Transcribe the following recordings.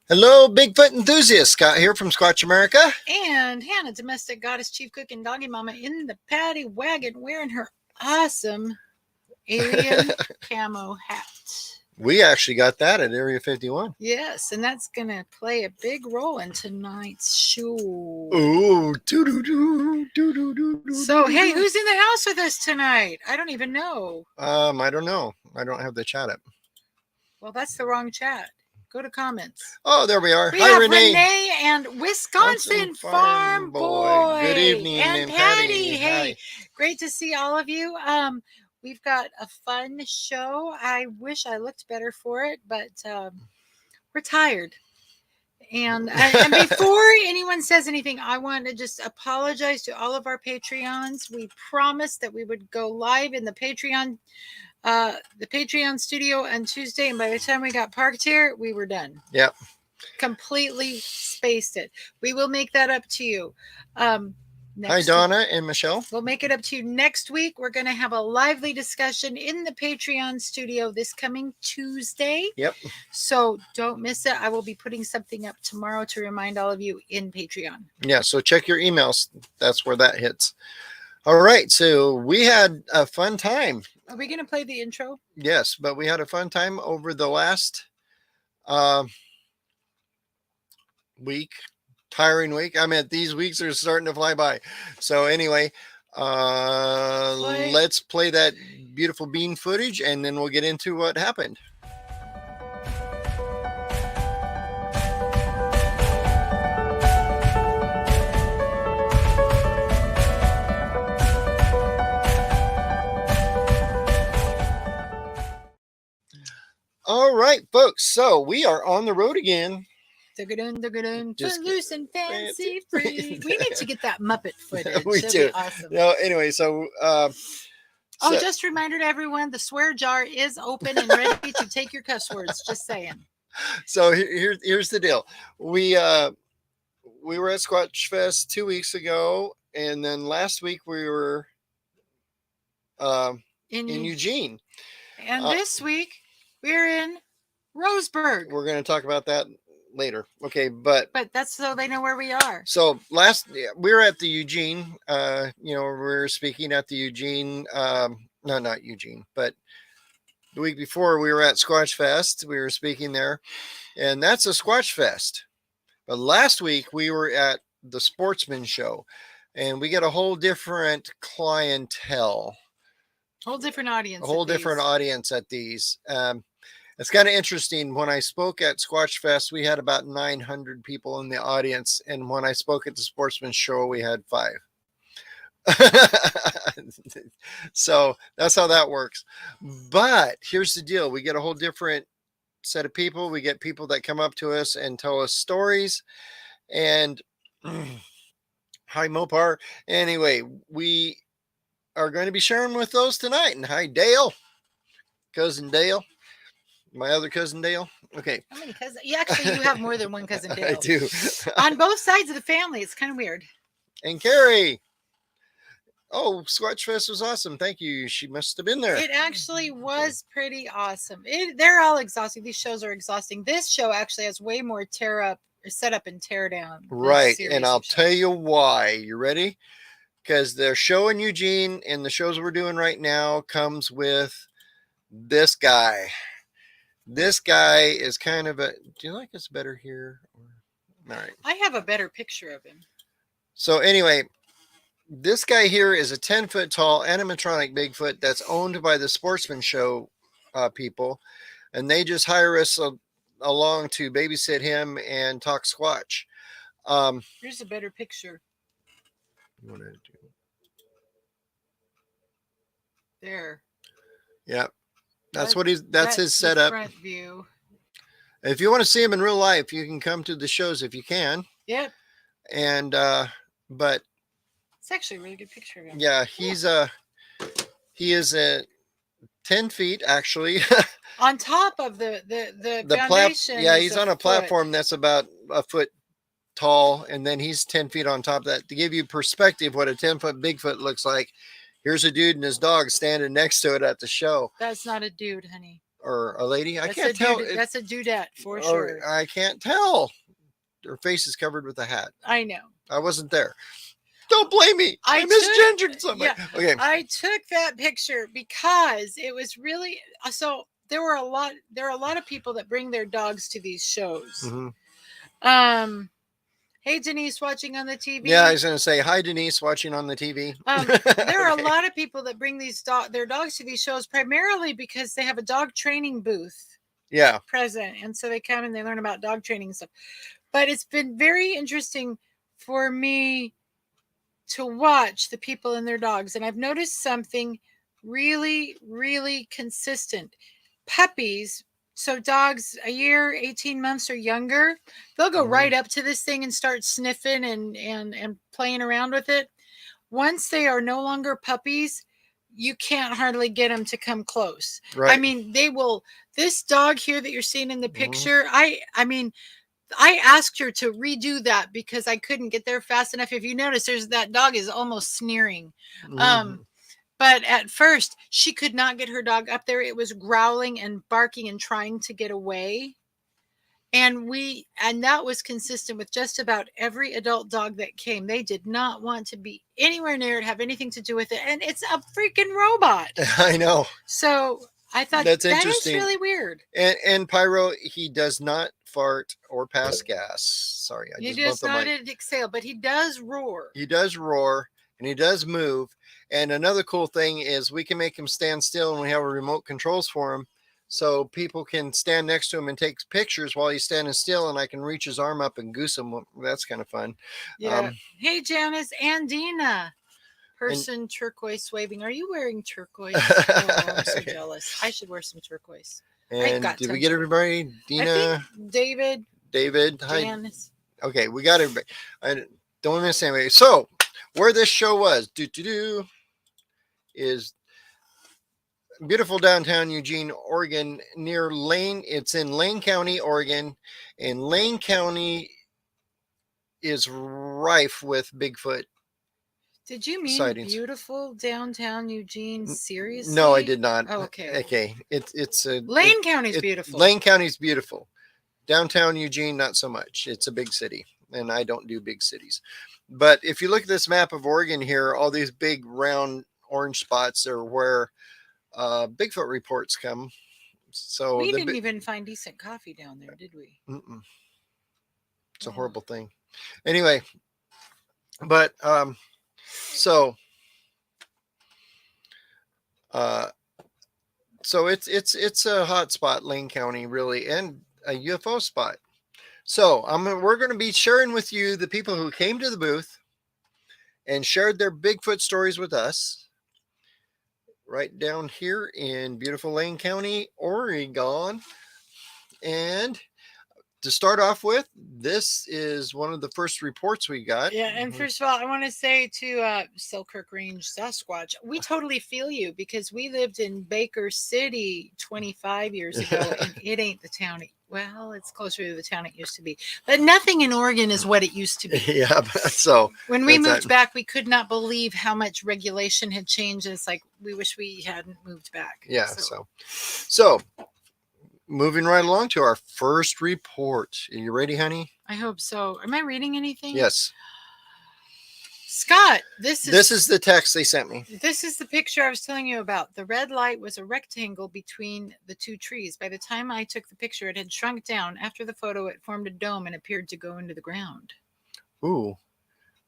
Hello, Bigfoot enthusiast. Scott here from Squatch America. And Hannah, domestic goddess, chief cook, and doggy mama in the paddy wagon wearing her awesome alien camo hat. We actually got that at Area 51. Yes, and that's going to play a big role in tonight's show. Ooh, doo-doo-doo. So, hey, who's in the house with us tonight? I don't even know. I don't know. I don't have the chat up. Well, that's the wrong chat. Go to comments. Oh, there we are. We Hi, have Renee. And Wisconsin Farm Boy. Good evening. And Patty. Hey, great to see all of you. We've got a fun show. I wish I looked better for it, but we're tired. And before anyone says anything, I want to just apologize to all of our Patreons. We promised that we would go live in the Patreon studio on Tuesday, and by the time we got parked here, we were done. Yep. Completely spaced it. We will make that up to you. Hi, Donna and Michelle. We'll make it up to you next week. We're going to have a lively discussion in the Patreon studio this coming Tuesday. Yep. So don't miss it. I will be putting something up tomorrow to remind all of you in Patreon. Yeah, so check your emails. That's where that hits. All right, so we had a fun time. Are we going to play the intro? Yes, but we had a fun time over the last week. Tiring week. I mean, these weeks are starting to fly by. So anyway, let's play that beautiful bean footage, and then we'll get into what happened. All right, folks. So we are on the road again. Just loose and fancy free. We need to get that Muppet footage. We That'd do. Be awesome. No, anyway, so just a reminder to everyone: the swear jar is open and ready to take your cuss words. Just saying. So here's the deal. We were at Squatch Fest 2 weeks ago, and then last week we were in Eugene. And this week we're in Roseburg. We're going to talk about that later. Okay, but that's so they know where we are. So we were at the Eugene, we were speaking at the Eugene, no, not Eugene, but the week before we were at Squatch Fest. We were speaking there, and that's a Squatch Fest. But last week we were at the Sportsman show, and we get a whole different clientele. Whole different audience. A whole different audience at these. It's kind of interesting. When I spoke at Squatch Fest, we had about 900 people in the audience. And when I spoke at the Sportsman show, we had 5. So that's how that works. But here's the deal. We get a whole different set of people. We get people that come up to us and tell us stories. And hi, Mopar. Anyway, we are going to be sharing with those tonight. And hi, Dale. Cousin Dale. My other cousin Dale. Okay. How many cousins? You have more than one cousin Dale. I do. On both sides of the family. It's kind of weird. And Carrie. Oh, Squatch Fest was awesome. Thank you. She must have been there. It actually was pretty awesome. They're all exhausting. These shows are exhausting. This show actually has way more set up and tear down. Right. And I'll tell you why. You ready? Because the show in Eugene and the shows we're doing right now comes with this guy. This guy is kind of do you like us better here? All right. I have a better picture of him. So anyway, this guy here is a 10-foot tall animatronic Bigfoot that's owned by the Sportsman show people. And they just hire us along to babysit him and talk Squatch. Here's a better picture. You want to do? There. Yep. That's his setup. Front view. If you want to see him in real life, you can come to the shows if you can. Yep. And but it's actually a really good picture of him. Yeah, he is 10 feet actually. On top of the foundation. Yeah, he's on a platform that's about a foot tall, and then he's 10 feet on top of that. To give you perspective what a 10-foot Bigfoot looks like, here's a dude and his dog standing next to it at the show. That's not a dude, honey. or a lady. I That's can't tell. That's a dudette for Or sure. I can't tell. Her face is covered with a hat. I know. I wasn't there. Don't blame me. I took- misgendered somebody. Yeah, Okay. I took that picture because it was really so. There are a lot of people that bring their dogs to these shows. Mhm. Hey Denise, watching on the TV. Yeah, I was gonna say hi, Denise, watching on the TV. There are Okay. a lot of people that bring their dogs to these shows primarily because they have a dog training booth Yeah. present, and so they come and they learn about dog training and stuff. But it's been very interesting for me to watch the people and their dogs, and I've noticed something really, really consistent. Puppies, so dogs a year, 18 months or younger, they'll go right up to this thing and start sniffing and playing around with it. Once they are no longer puppies, you can't hardly get them to come close. Right. I mean, they will. This dog here that you're seeing in the Mhm. picture, I mean, I asked her to redo that because I couldn't get there fast enough. If you notice, that dog is almost sneering. Mhm. But at first, she could not get her dog up there. It was growling and barking and trying to get away. And that was consistent with just about every adult dog that came. They did not want to be anywhere near it, have anything to do with it. And it's a freaking robot. I know. So I thought That's that is interesting. really weird. And Pyro, he does not fart or pass gas. Sorry, I He just does bumped the not mic. exhale, but he does roar. He does roar and he does move. And another cool thing is we can make him stand still, and we have a remote controls for him, so people can stand next to him and take pictures while he's standing still, and I can reach his arm up and goose him. That's kind of fun. Yeah. Hey, Janice and Dina. Person turquoise waving. Are you wearing turquoise? Oh, I'm so jealous. I should wear some turquoise. And did we get everybody? Dina, David, hi. Janice. Okay, we got everybody. I don't miss anybody. So where this show was is beautiful downtown Eugene, Oregon, near Lane. It's in Lane County, Oregon, and Lane County is rife with Bigfoot. Did you mean sightings. Beautiful downtown Eugene? Seriously? No, I did not. Oh, okay. Okay, it's a Lane County's beautiful. Lane County's beautiful. Downtown Eugene, not so much. It's a big city, and I don't do big cities. But if you look at this map of Oregon here, all these big round orange spots are where Bigfoot reports come. So we didn't even find decent coffee down there, did we? It's a horrible thing. Anyway, but so it's a hot spot, Lane County, really, and a UFO spot. So we're going to be sharing with you the people who came to the booth and shared their Bigfoot stories with us right down here in beautiful Lane County, Oregon. And to start off with, this is one of the first reports we got. Yeah, and first of all, I want to say to Selkirk Range Sasquatch, we totally feel you because we lived in Baker City 25 years ago, and it ain't the town. Well, it's closer to the town it used to be, but nothing in Oregon is what it used to be. Yeah, so when we moved back, we could not believe how much regulation had changed. It's like we wish we hadn't moved back. Yeah, so moving right along to our first report. Are you ready, honey? I hope so. Am I reading anything? Yes. Scott, this is the text they sent me. This is the picture I was telling you about. The red light was a rectangle between the two trees. By the time I took the picture, it had shrunk down. After the photo, it formed a dome and appeared to go into the ground. Ooh,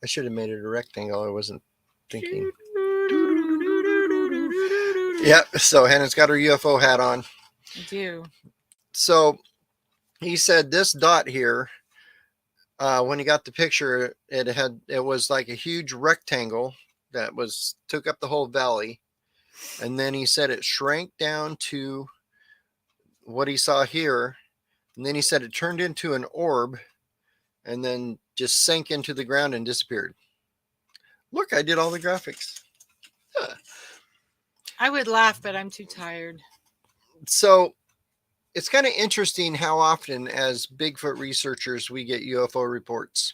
I should have made it a rectangle. I wasn't thinking. Yep. So Hannah's got her UFO hat on. I do. So he said this dot here, when he got the picture, it was like a huge rectangle that took up the whole valley. And then he said it shrank down to what he saw here. And then he said it turned into an orb and then just sank into the ground and disappeared. Look, I did all the graphics. I would laugh, but I'm too tired. So it's kind of interesting how often, as Bigfoot researchers, we get UFO reports.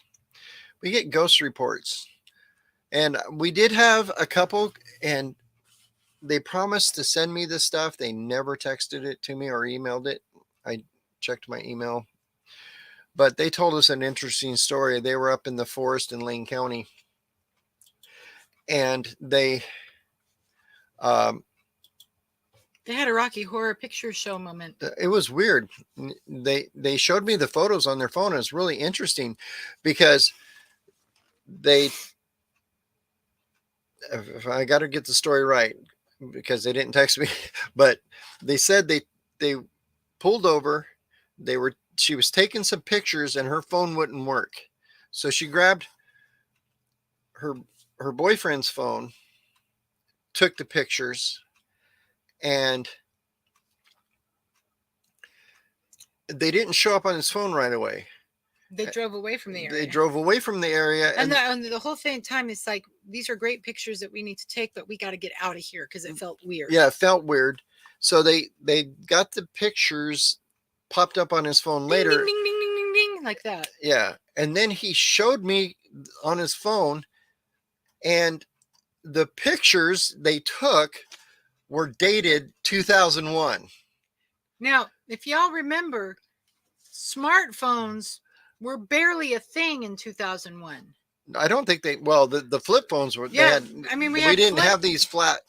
We get ghost reports. And we did have a couple, and they promised to send me this stuff. They never texted it to me or emailed it. I checked my email, but they told us an interesting story. They were up in the forest in Lane County, and um, They had a Rocky Horror Picture Show moment. it was weird. They showed me the photos on their phone. It was really interesting because they, if I got to get the story right, because they didn't text me, but they said they pulled over. She was taking some pictures and her phone wouldn't work, so she grabbed her boyfriend's phone, took the pictures, and they didn't show up on his phone right away. They drove away from the area. They drove away from the area, and the whole thing time is like, these are great pictures that we need to take, but we got to get out of here because it felt weird. Yeah, it felt weird. So they got the pictures, popped up on his phone later. Ding, ding, ding, ding, ding, ding, like that. Yeah, and then he showed me on his phone, and the pictures they took were dated 2001. Now, if y'all remember, smartphones were barely a thing in 2001. I don't think the flip phones were. Yeah, we didn't have these flat.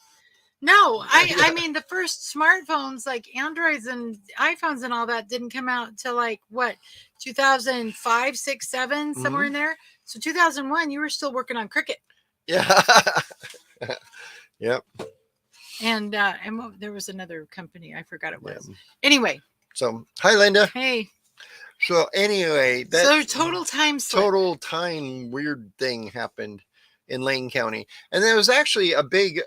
No, I mean, the first smartphones like Androids and iPhones and all that didn't come out till like what, 2005, 6, 7, somewhere in there. So 2001, you were still working on Cricket. Yeah. Yep. And there was another company, I forgot it was. Yeah. Anyway. So hi, Linda. Hey. So anyway, so total time slip. Total time weird thing happened in Lane County, and there was actually a big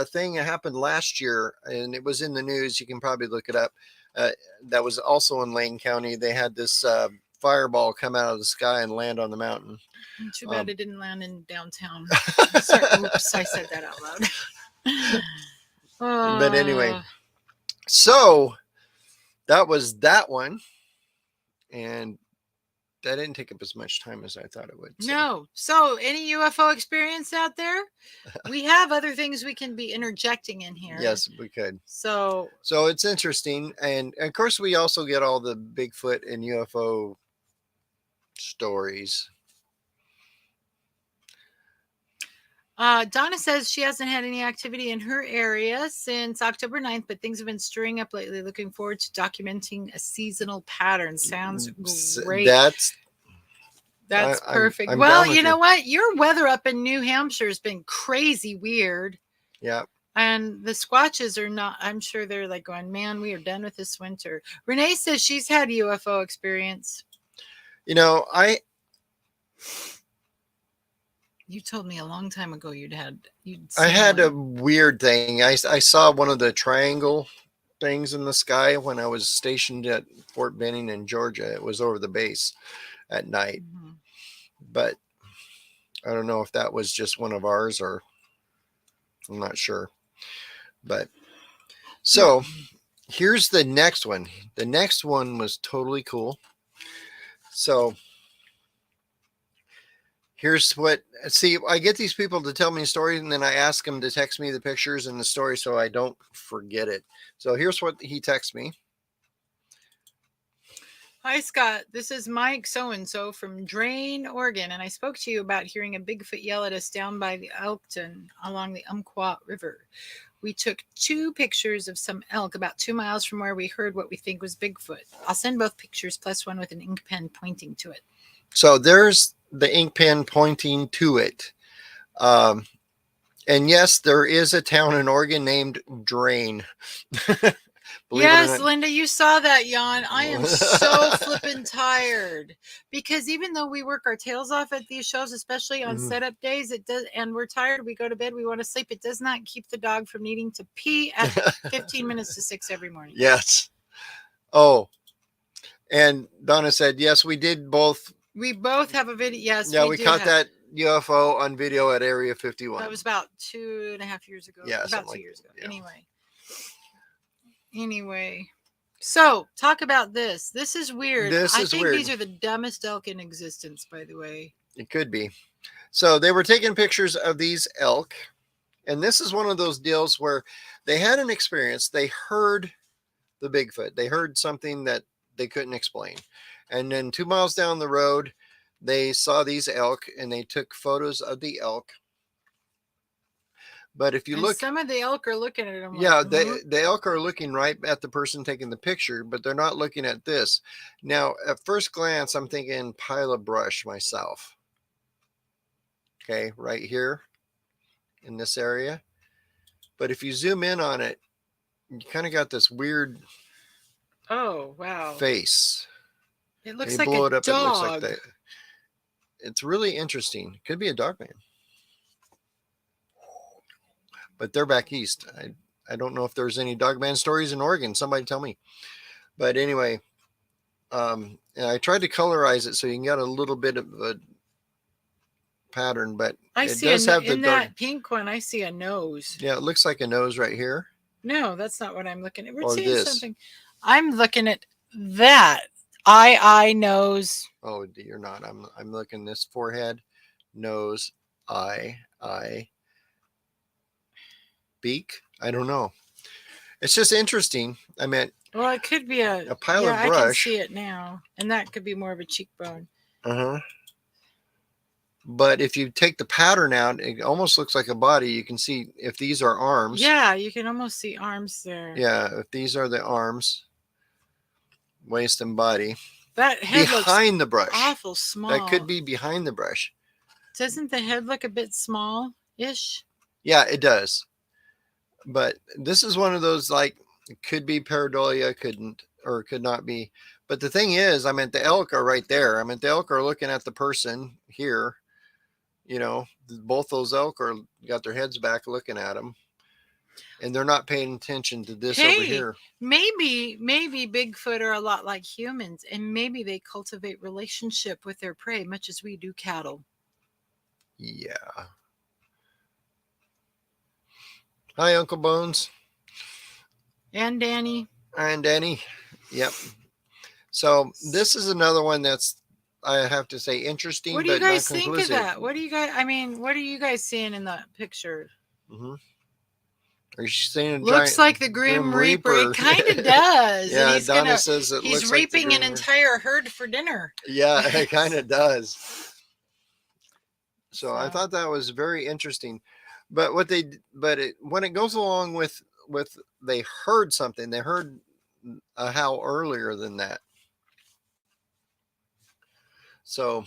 thing that happened last year, and it was in the news. You can probably look it up. That was also in Lane County. They had this fireball come out of the sky and land on the mountain. Too bad it didn't land in downtown. Oops, I said that out loud. But anyway, so that was that one. And that didn't take up as much time as I thought it would. So. No. So any UFO experience out there? We have other things we can be interjecting in here. Yes, we could. So it's interesting. And of course, we also get all the Bigfoot and UFO stories. Donna says she hasn't had any activity in her area since October 9th, but things have been stirring up lately. Looking forward to documenting a seasonal pattern. Sounds great. That's perfect. I'm you know what? Your weather up in New Hampshire has been crazy weird. Yeah. And the Squatches are not, I'm sure they're like going, man, we are done with this winter. Renee says she's had UFO experience. You know, you told me a long time ago I had a weird thing. I saw one of the triangle things in the sky when I was stationed at Fort Benning in Georgia. It was over the base at night. Mm-hmm. But I don't know if that was just one of ours or I'm not sure. But so here's the next one. The next one was totally cool. So here's I get these people to tell me stories and then I ask them to text me the pictures and the story so I don't forget it. So here's what he texts me. Hi, Scott. This is Mike so-and-so from Drain, Oregon, and I spoke to you about hearing a Bigfoot yell at us down by the Elkton along the Umpqua River. We took 2 pictures of some elk about 2 miles from where we heard what we think was Bigfoot. I'll send both pictures plus one with an ink pen pointing to it. So there's the ink pen pointing to it. And yes, there is a town in Oregon named Drain. Yes, Linda, you saw that yawn. I am so flippin' tired because even though we work our tails off at these shows, especially on setup days, it does, and we're tired, we go to bed, we want to sleep. It does not keep the dog from needing to pee at 15 minutes to 6 every morning. Yes. Oh, and Donna said, yes, we did both. We both have a video. Yes. Yeah, we caught that UFO on video at Area 51. That was about 2.5 years ago. Yeah, about 2 years ago. Yeah. Anyway, so talk about this. This is weird. I think weird. These are the dumbest elk in existence, by the way. It could be. So they were taking pictures of these elk And this is one of those deals where they had an experience. They heard the Bigfoot. They heard something that they couldn't explain. And then 2 miles down the road, they saw these elk and they took photos of the elk. But if you And look, some of the elk are looking at them. yeah, Like, the elk are looking right at the person taking the picture, but they're not looking at this. Now, at first glance, I'm thinking pile of brush myself. Okay, right here in this area. But if you zoom in on it, you kind of got this weird oh wow, face. it looks You like blow a it up, it looks like dog. that. It's really interesting. Could be a dog man. But they're back east. I don't know if there's any dogman stories in Oregon. Somebody tell me. But anyway, and I tried to colorize it so you can get a little bit of a pattern, but I it see does have the in dark. that pink one. I see a nose. Yeah, it looks like a nose right here. No, that's not what I'm looking at. We're Or seeing this. something. I'm looking at that eye, nose. Oh, you're not. I'm looking this forehead, nose, eye, beak. I don't know. It's just interesting. I meant Well, it could be a pile yeah, of I can brush. see it now, and that could be more of a cheekbone. Uh-huh. But if you take the pattern out, it almost looks like a body. You can see if these are arms. Yeah, you can almost see arms there. Yeah, if these are the arms, waist and body. That head Behind looks the brush. awful small. That could be behind the brush. Doesn't the head look a bit small-ish? Yeah, it does. But this is one of those, like, it could be pareidolia, couldn't, or could not be. But the thing is, I mean, the elk are right there. I mean, the elk are looking at the person here. You know, both those elk are got their heads back looking at them, and they're not paying attention to this over here. Maybe Bigfoot are a lot like humans, and maybe they cultivate relationship with their prey, much as we do cattle. Yeah. Hi, Uncle Bones. And Danny. And Danny. Yep. So this is another one that's, I have to say, interesting. What do you but guys not think of conclusive. that? What do you guys? I mean, what are you guys seeing in the picture? Mm-hmm. Are you seeing a looks giant like the Grim Reaper. It kind of does. Yeah, and Donna says it he's looks reaping like an entire herd for dinner. Yeah, it kind of does. So I thought that was very interesting. But when it goes along with they heard something, they heard a howl earlier than that. So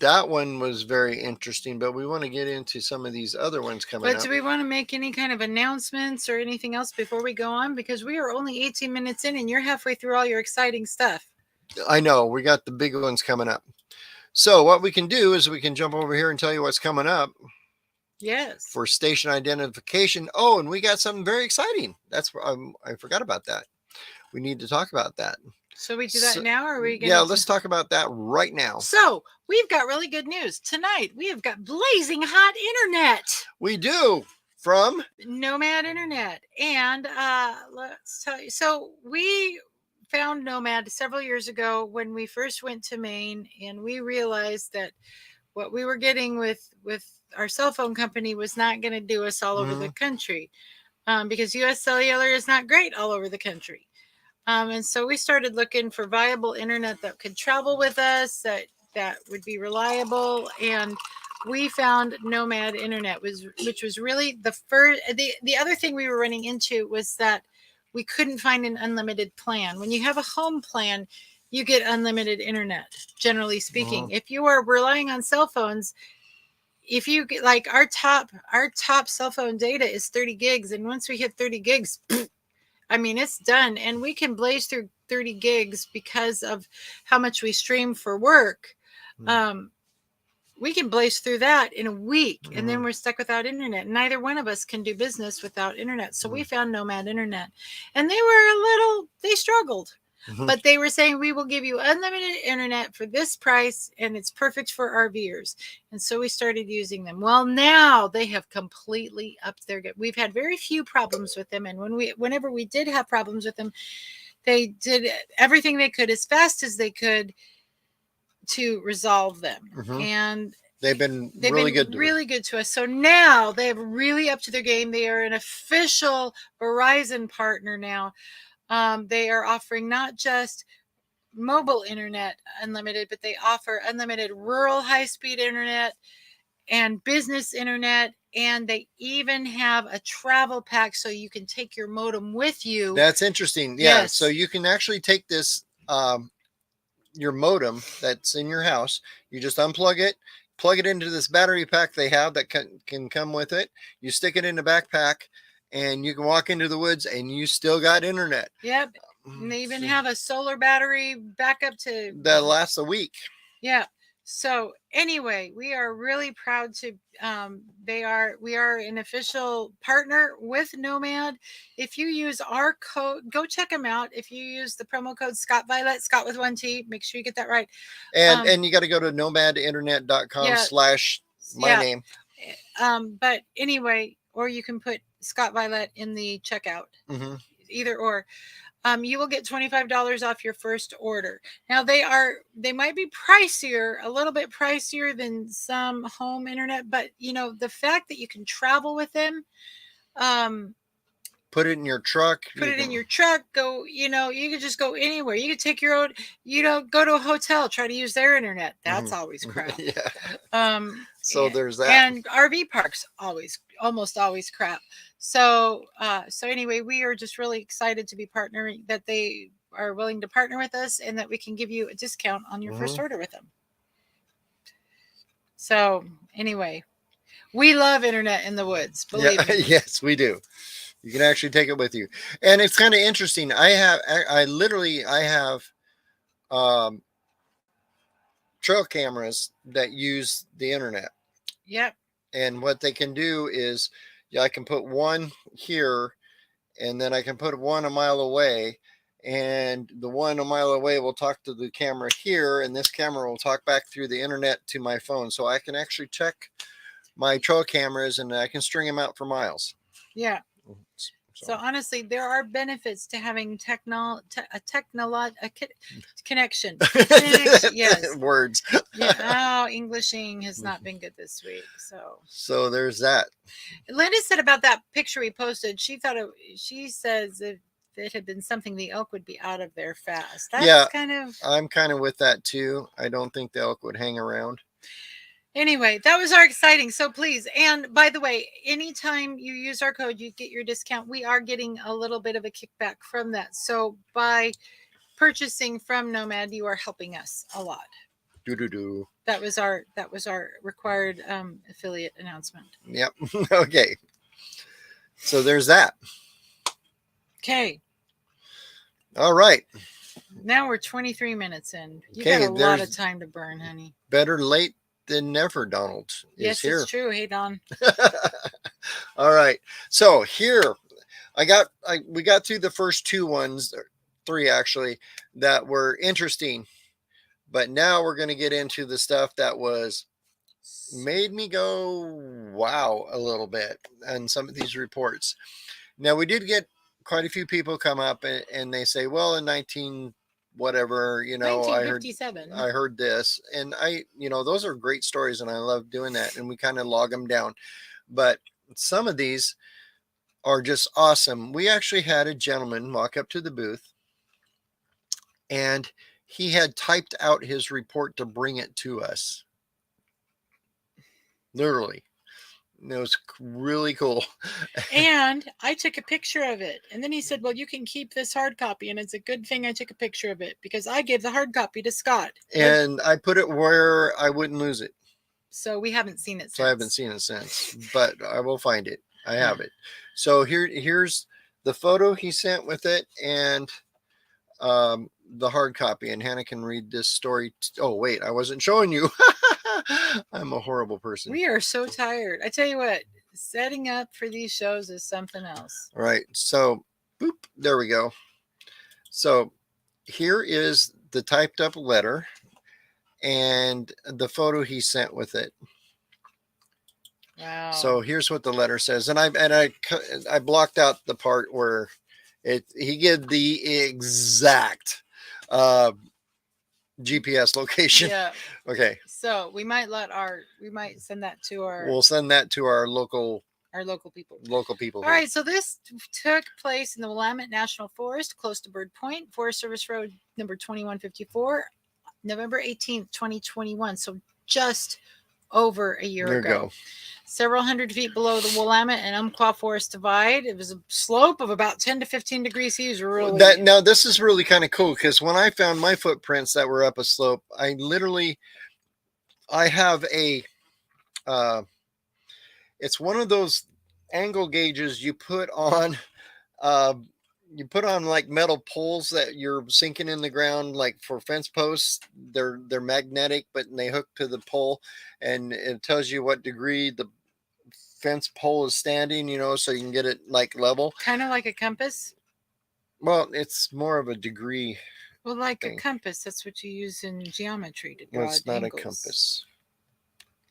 that one was very interesting, but we want to get into some of these other ones coming up. But do we want to make any kind of announcements or anything else before we go on? Because we are only 18 minutes in and you're halfway through all your exciting stuff. I know, we got the big ones coming up. So what we can do is we can jump over here and tell you what's coming up. Yes. For station identification. Oh, and we got something very exciting. That's I forgot about that. We need to talk about that. So we do that now, or are we going Yeah, let's talk about that right now. So we've got really good news. Tonight we have got blazing hot internet. We do. From Nomad Internet. And let's tell you. So we found Nomad several years ago when we first went to Maine, and we realized that what we were getting with our cell phone company was not going to do us all over the country, because US Cellular is not great all over the country. And so we started looking for viable internet that could travel with us, that would be reliable. And we found Nomad Internet, which was really the first. The other thing we were running into was that we couldn't find an unlimited plan. When you have a home plan, you get unlimited internet, generally speaking. If you are relying on cell phones, if you get, like, our top cell phone data is 30 gigs. And once we hit 30 gigs, I mean, it's done. And we can blaze through 30 gigs because of how much we stream for work. We can blaze through that in a week, and then we're stuck without internet. Neither one of us can do business without internet. So we found Nomad Internet, and they struggled. But they were saying, we will give you unlimited internet for this price, and it's perfect for RVers. And so we started using them. Well, now they have completely upped their game. We've had very few problems with them. And whenever we did have problems with them, they did everything they could as fast as they could to resolve them. And They've been They've really been good. really good to us. So now they have really up to their game. They are an official Verizon partner now. They are offering not just mobile internet unlimited, but they offer unlimited rural high-speed internet and business internet, and they even have a travel pack so you can take your modem with you. That's interesting. Yeah. Yes. So you can actually take this, your modem that's in your house, you just unplug it, plug it into this battery pack they have that can come with it. You stick it in the backpack, and you can walk into the woods and you still got internet. Yep. And they even have a solar battery backup to that lasts a week. Yeah. So anyway, we are really proud to we are an official partner with Nomad. If you use our code, go check them out. If you use the promo code Scott Violet, Scott with 1 T, make sure you get that right. And you got to go to nomadinternet.com/my name. But anyway, or you can put Scott Violet in the checkout. Mm-hmm. Either or. You will get $25 off your first order. Now they might be pricier, a little bit pricier than some home internet, but the fact that you can travel with them, put it in your truck, go, you could just go anywhere. You could take your own, go to a hotel, try to use their internet. That's always crap. Yeah. So there's that. And RV parks almost always crap. So anyway, we are just really excited to be partnering, that they are willing to partner with us, and that we can give you a discount on your first order with them. So anyway, we love internet in the woods. Believe me. Yes, we do. You can actually take it with you, and it's kind of interesting. I have trail cameras that use the internet. Yep. And what they can do is, I can put one here, and then I can put one a mile away, and the one a mile away will talk to the camera here, and this camera will talk back through the internet to my phone. So I can actually check my trail cameras, and I can string them out for miles. Yeah. So honestly, there are benefits to having a connection. Yes. Words. Yeah. Oh, Englishing has not been good this week. So there's that. Linda said about that picture we posted, she says if it had been something, the elk would be out of there fast. That's I'm kind of with that too. I don't think the elk would hang around. Anyway, that was our exciting. So please, and by the way, anytime you use our code, you get your discount. We are getting a little bit of a kickback from that. So by purchasing from Nomad, you are helping us a lot. That was our required affiliate announcement. Yep. Okay. So there's that. Okay. All right. Now we're 23 minutes in. You got a lot of time to burn, honey. Better late than never, Donald is here. Yes, it's true. Hey, Don. All right. So here, we got through the first three actually, that were interesting. But now we're going to get into the stuff that made me go, wow, a little bit on some of these reports. Now, we did get quite a few people come up and they say, well, in 1957, I heard this. And those are great stories, and I love doing that. And we kind of log them down. But some of these are just awesome. We actually had a gentleman walk up to the booth, and he had typed out his report to bring it to us. Literally. It was really cool. And I took a picture of it. And then he said, well, you can keep this hard copy. And it's a good thing I took a picture of it, because I gave the hard copy to Scott. And I put it where I wouldn't lose it. So we haven't seen it since. So I haven't seen it since, but I will find it. I have it. So here's the photo he sent with it, and the hard copy. And Hannah can read this story. Oh, wait, I wasn't showing you. I'm a horrible person. We are so tired. I tell you what, setting up for these shows is something else. All right. So, boop, there we go. So here is the typed up letter and the photo he sent with it. Wow. So here's what the letter says. And I blocked out the part where he gave the exact GPS location. Yeah. Okay. So we might send that to We'll send that to our local people. people All here. right, so this took place in the Willamette National Forest, close to Bird Point, Forest Service Road number 2154, November 18th, 2021. So just over a year ago. Several hundred feet below the Willamette and Umpqua Forest Divide. It was a slope of about 10 to 15 degrees. He was really... Now, this is really kind of cool because when I found my footprints that were up a slope, I have a, it's one of those angle gauges you put on, like metal poles that you're sinking in the ground, like for fence posts. They're magnetic, but they hook to the pole, and it tells you what degree the fence pole is standing, so you can get it like level. Kind of like a compass. Well, it's more of a degree. Well, like a compass, that's what you use in geometry to draw. Well, it's not angles. a compass.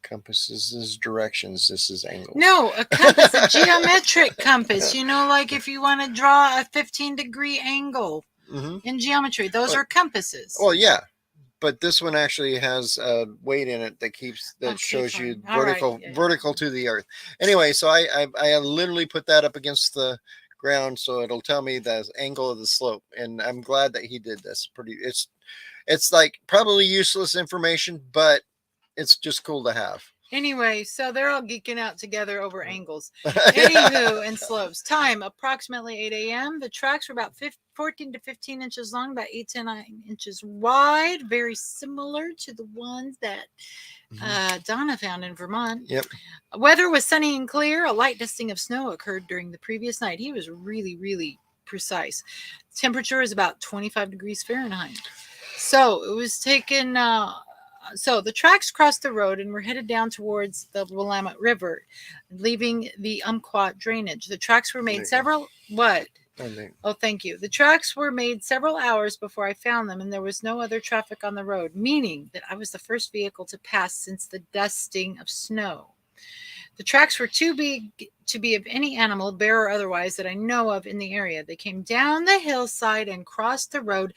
Compass is directions. This is angles. No, a compass, a geometric compass. Like if you want to draw a 15-degree angle in geometry, those are compasses. Well, yeah. But this one actually has a weight in it that shows you vertical to the earth. Anyway, so I literally put that up against the ground, so it'll tell me the angle of the slope. And I'm glad that he did this. It's like probably useless information, but it's just cool to have. Anyway, so they're all geeking out together over angles. Anywho, and slopes. Time, approximately 8 a.m. The tracks were about 14 to 15 inches long, about 8 to 9 inches wide, very similar to the ones that Donna found in Vermont. Yep. Weather was sunny and clear. A light dusting of snow occurred during the previous night. He was really, really precise. Temperature is about 25 degrees Fahrenheit. So it was taken... So the tracks crossed the road and were headed down towards the Willamette River, leaving the Umpqua drainage. The tracks were made Oh, thank you. The tracks were made several hours before I found them, and there was no other traffic on the road, meaning that I was the first vehicle to pass since the dusting of snow. The tracks were too big to be of any animal, bear or otherwise, that I know of in the area. They came down the hillside and crossed the road,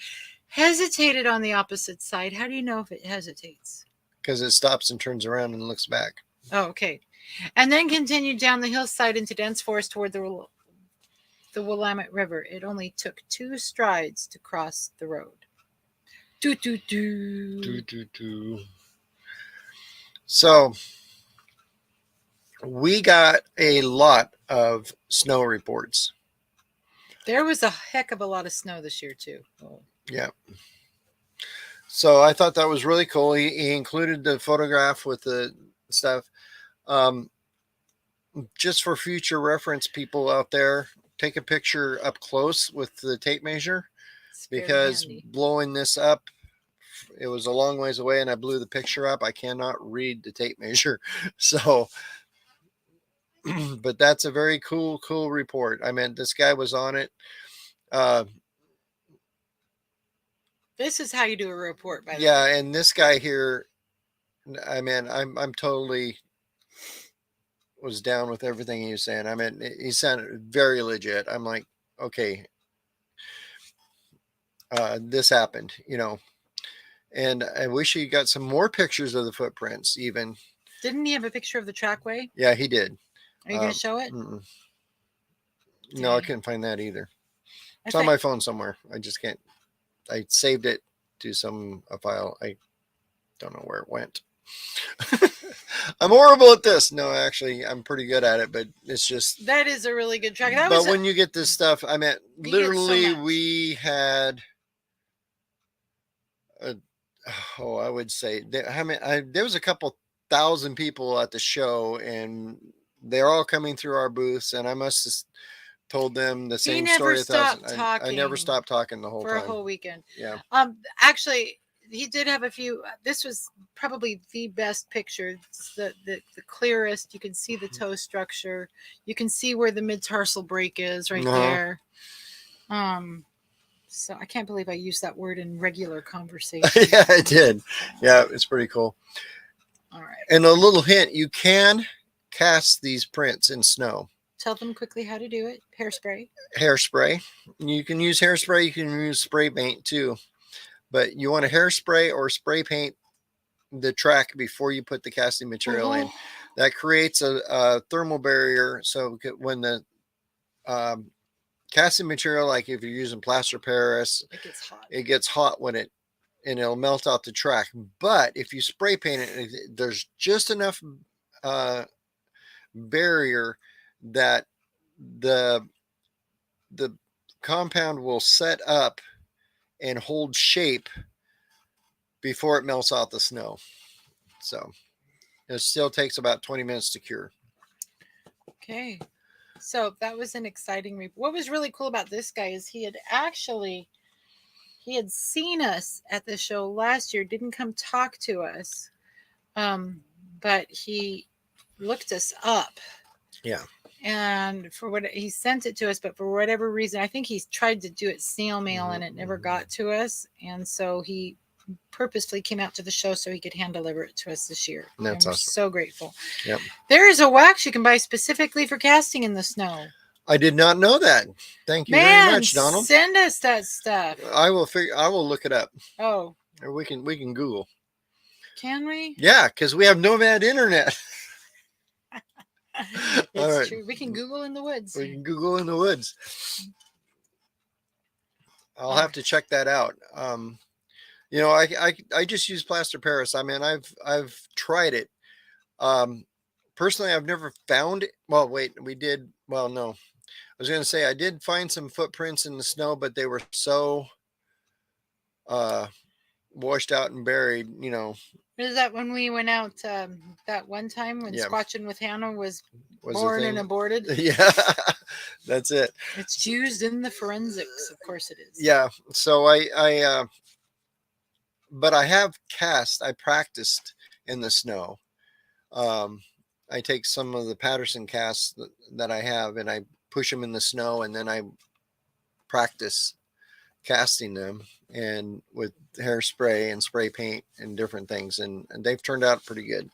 hesitated on the opposite side. How do you know if it hesitates? Because it stops and turns around and looks back. Oh, okay. And then continued down the hillside into dense forest toward the Willamette River. It only took 2 strides to cross the road. Do, do, do. Do, do, do. So we got a lot of snow reports. There was a heck of a lot of snow this year, too. Oh. Yeah. So I thought that was really cool. He included the photograph with the stuff. Just for future reference, people out there, take a picture up close with the tape measure, because blowing this up, it was a long ways away and I blew the picture up. I cannot read the tape measure. So, but that's a very cool report. I mean, this guy was on it. This is how you do a report, by the way. Yeah, and this guy here, I mean, I'm totally was down with everything he was saying. I mean, he sounded very legit. I'm like, okay, this happened, and I wish he got some more pictures of the footprints even. Didn't he have a picture of the trackway? Yeah, he did. Are you going to show it? No, I couldn't find that either. It's on my phone somewhere. I just can't. I saved it to a file. I don't know where it went. I'm horrible at this. No, actually, I'm pretty good at it, but it's just... That is a really good track. But when you get this stuff, I mean, literally, we had... I would say... there was a couple thousand people at the show, and they're all coming through our booths, and I must have told them the same story. I never stopped talking the whole time. For a whole weekend. Yeah. Actually, he did have a few. This was probably the best picture. It's the clearest. You can see the toe structure. You can see where the mid-tarsal break is right there. So I can't believe I used that word in regular conversation. Yeah, I did. Yeah, it's pretty cool. All right. And a little hint, you can cast these prints in snow. Tell them quickly how to do it. Hairspray. Hairspray. You can use hairspray. You can use spray paint too. but you want to hairspray or spray paint the track before you put the casting material in. That creates a thermal barrier. So when the casting material, like if you're using plaster Paris, it gets hot when and it'll melt out the track. But if you spray paint it, there's just enough barrier that the compound will set up and hold shape before it melts out the snow. So it still takes about 20 minutes to cure. Okay. So that was an exciting what was really cool about this guy is he had seen us at the show last year, didn't come talk to us, but he looked us up. Yeah. And for what he sent it to us, but for whatever reason, I think he tried to do it snail mail and it never got to us. And so he purposely came out to the show so he could hand deliver it to us this year. That's we're awesome. So grateful. Yep. There is a wax you can buy specifically for casting in the snow. I did not know that. Thank you very much, Donald. Send us that stuff. I will look it up. Oh. Or we can Google. Can we? Yeah, because we have nomad internet. It's true. We can Google in the woods. We can Google in the woods. I'll have to check that out. I just use plaster Paris. I mean, I've tried it. Personally, I've never found it. Well, wait, we did. Well, no, I was going to say I did find some footprints in the snow, but they were so washed out and buried, Is that when we went out that one time when Squatching with Hannah was born and aborted? Yeah, that's it. It's used in the forensics. Of course it is. Yeah. So but I have I practiced in the snow. I take some of the Patterson casts that I have and I push them in the snow and then I practice casting them and with hairspray and spray paint and different things. And they've turned out pretty good.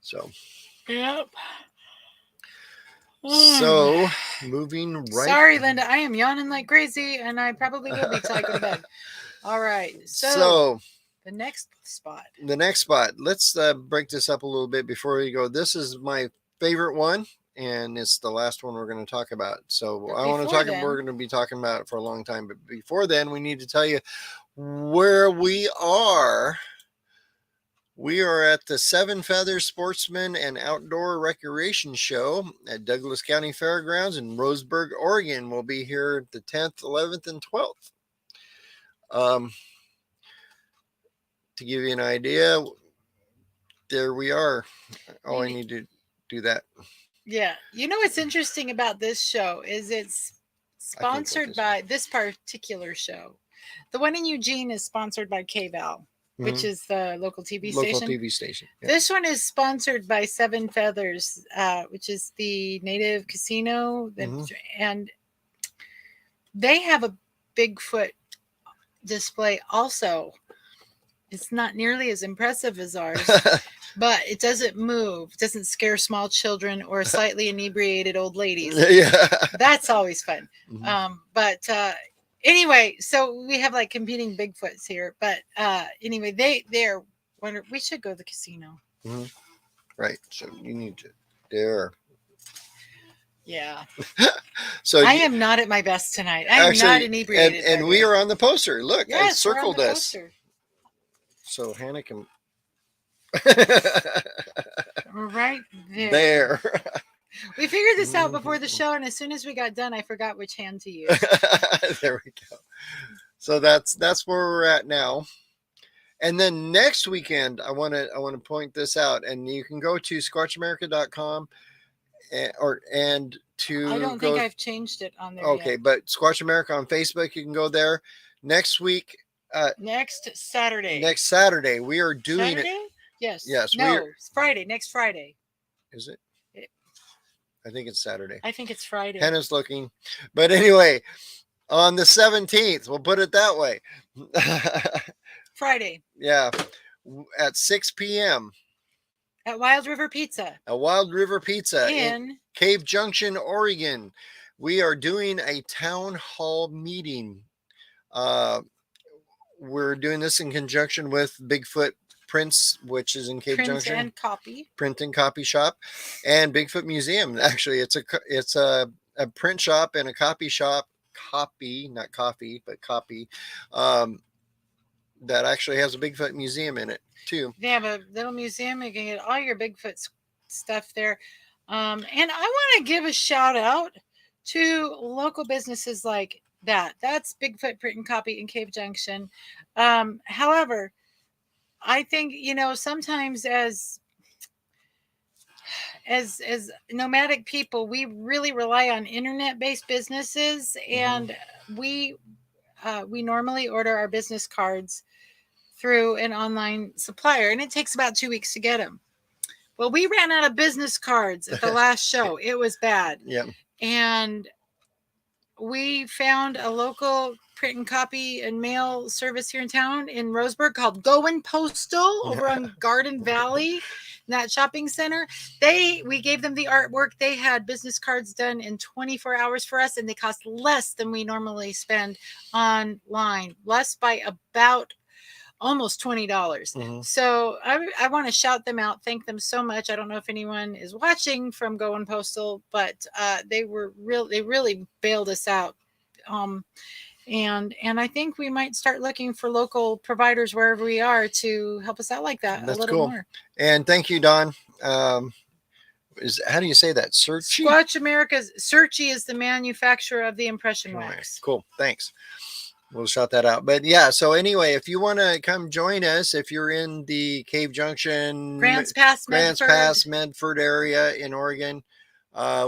So, yep. So moving right. Sorry, Linda, I am yawning like crazy and I probably will be till I go to bed. All right. So the next spot. Let's break this up a little bit before we go. This is my favorite one, and it's the last one we're going to talk about. So we're going to be talking about it for a long time. But before then, we need to tell you where we are. We are at the Seven Feathers Sportsman and Outdoor Recreation Show at Douglas County Fairgrounds in Roseburg, Oregon. We'll be here the 10th, 11th, and 12th. To give you an idea, there we are. Oh, I need to do that. Yeah. You know what's interesting about this show is it's sponsored by this particular show. The one in Eugene is sponsored by KVAL, which is the local TV station. Yeah. This one is sponsored by Seven Feathers, which is the native casino. And they have a Bigfoot display also. It's not nearly as impressive as ours, but it doesn't move. It doesn't scare small children or slightly inebriated old ladies. Yeah. That's always fun. But anyway, so we have like competing Bigfoots here. But anyway, they're wonderful. We should go to the casino. Right. So you need to there. Yeah. So I am not at my best tonight. I am not inebriated. And we are on the poster. Look, yes, I circled us. Poster. So Hannah can. We're right there. We figured this out before the show, and as soon as we got done, I forgot which hand to use. There we go. So that's where we're at now. And then next weekend, I want to point this out, and you can go to squatchamerica.com and to. I don't think I've changed it on there. Okay, yet. But Squatch America on Facebook, you can go there. Next week. Next Saturday. We are doing Saturday? it. Yes. No, it's Friday. Next Friday. Is it? I think it's Saturday. I think it's Friday. Hannah's looking. But anyway, on the 17th, we'll put it that way. Friday. Yeah. At 6 p.m. At Wild River Pizza. In Cave Junction, Oregon. We are doing a town hall meeting. we're doing this in conjunction with Bigfoot Prints, which is in Cave Print Junction. and copy. Print and copy shop, and Bigfoot Museum. Actually, it's a print shop and a copy shop. Copy, not coffee, but copy. That actually has a Bigfoot museum in it too. They have a little museum. You can get all your Bigfoot stuff there. And I want to give a shout out to local businesses like that. That's Bigfoot Print and Copy in Cave Junction. However, I think, sometimes as nomadic people, we really rely on internet-based businesses, and we normally order our business cards through an online supplier, and it takes about 2 weeks to get them. Well, we ran out of business cards at the last show. It was bad. Yeah. And we found a local print and copy and mail service here in town in Roseburg called Going Postal over on Garden Valley, that shopping center. We gave them the artwork. They had business cards done in 24 hours for us, and they cost less than we normally spend online, less by about almost $20. So I want to shout them out, thank them so much. I don't know if anyone is watching from Going Postal, but they really bailed us out. And I think we might start looking for local providers wherever we are to help us out like that. That's a little cool. more. And thank you, Don. How do you say that? Searchy? Squatch America's Searchy is the manufacturer of the impression wax. Cool. Thanks. We'll shout that out. But yeah, so anyway, if you want to come join us, if you're in the Cave Junction, Grants Pass, Medford area in Oregon,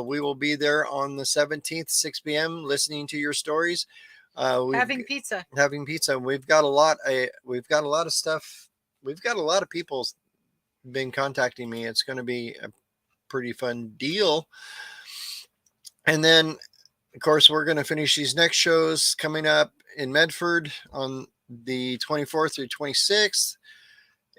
we will be there on the 17th, 6 p.m. listening to your stories. Having pizza. We've got a lot of stuff. We've got a lot of people been contacting me. It's going to be a pretty fun deal. And then, of course, we're going to finish these next shows coming up in Medford on the 24th through 26th.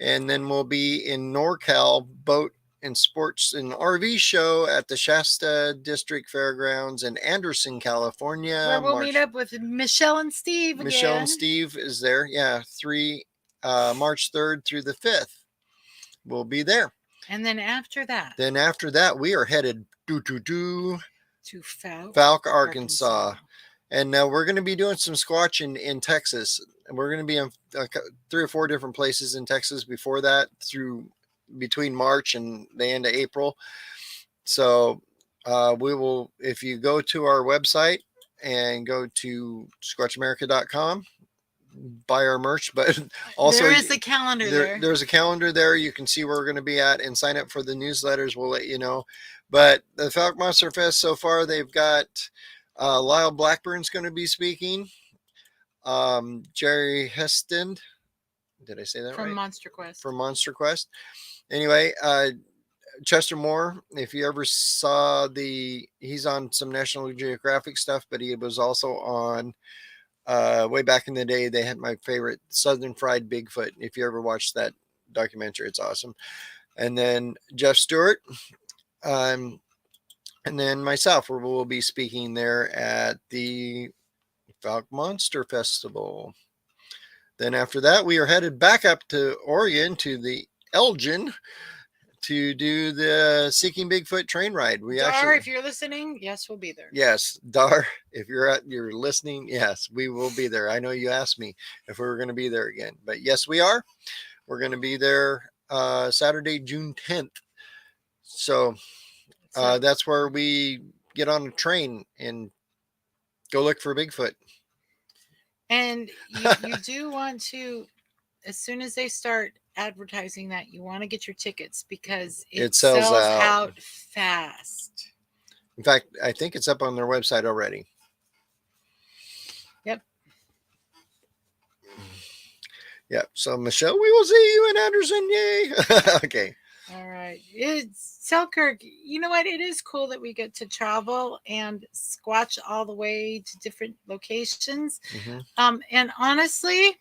And then we'll be in NorCal Boat and Sports and RV show at the Shasta District Fairgrounds in Anderson, California. Where we'll meet up with Michelle and Steve again. Michelle and Steve is there. Yeah. March 3rd through the 5th. We'll be there. And then after that, we are headed to Fouke, Arkansas. And we're going to be doing some Squatch in Texas. And we're going to be in 3 or 4 different places in Texas before that, between March and the end of April. So we will, if you go to our website and go to squatchamerica.com, buy our merch, but also there is the calendar there. There's a calendar there. You can see where we're going to be at and sign up for the newsletters. We'll let you know. But the Fouke Monster Fest so far, they've got Lyle Blackburn's going to be speaking. Jerry Heston, did I say that from right? From Monster Quest. Anyway, Chester Moore, if you ever saw he's on some National Geographic stuff, but he was also on way back in the day. They had my favorite Southern Fried Bigfoot. If you ever watched that documentary, it's awesome. And then Jeff Stewart, and then myself, where we'll be speaking there at the Fouke Monster Festival. Then after that, we are headed back up to Oregon to the Elgin to do the Seeking Bigfoot train ride. If you're listening, yes, we'll be there. Yes, Dar, if you're listening, yes, we will be there. I know you asked me if we were going to be there again, but yes, we are. We're going to be there Saturday, June 10th. So that's where we get on a train and go look for Bigfoot. And you do want to, as soon as they start advertising that, you want to get your tickets because it sells out fast. In fact, I think it's up on their website already. Yep. Yep. So Michelle, we will see you in Anderson. Yay. Okay. All right. It's Selkirk. You know what? It is cool that we get to travel and squatch all the way to different locations. And honestly,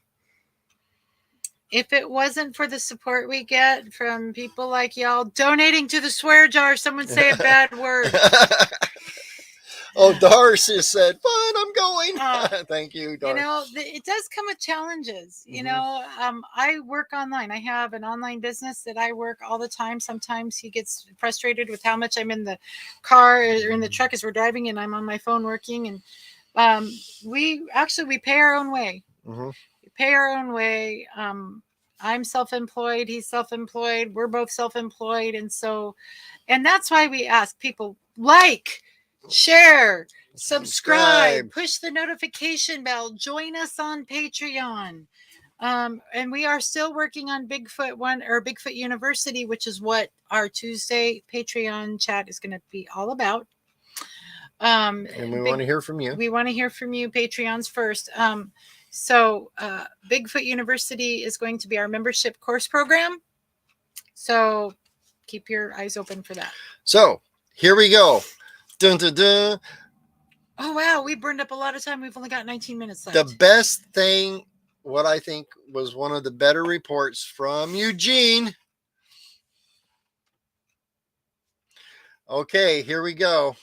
if it wasn't for the support we get from people like y'all donating to the swear jar, someone say a bad word. Oh, Darcy said, fun. I'm I'm going. Thank you, You Doris. know, it does come with challenges. You know, I work online. I have an online business that I work all the time. Sometimes he gets frustrated with how much I'm in the car or in the truck as we're driving, and I'm on my phone working. And we pay our own way. Mm-hmm. We pay our own way. I'm self-employed. He's self-employed. We're both self-employed, and that's why we ask people like, share, subscribe, push the notification bell, join us on Patreon. And we are still working on Bigfoot University, which is what our Tuesday Patreon chat is going to be all about. And we want to hear from you. We want to hear from you, Patreons first. So Bigfoot University is going to be our membership course program. So keep your eyes open for that. So here we go. Dun, dun, dun. Oh, wow. We burned up a lot of time. We've only got 19 minutes left. The best thing, what I think was one of the better reports from Eugene. Okay, here we go.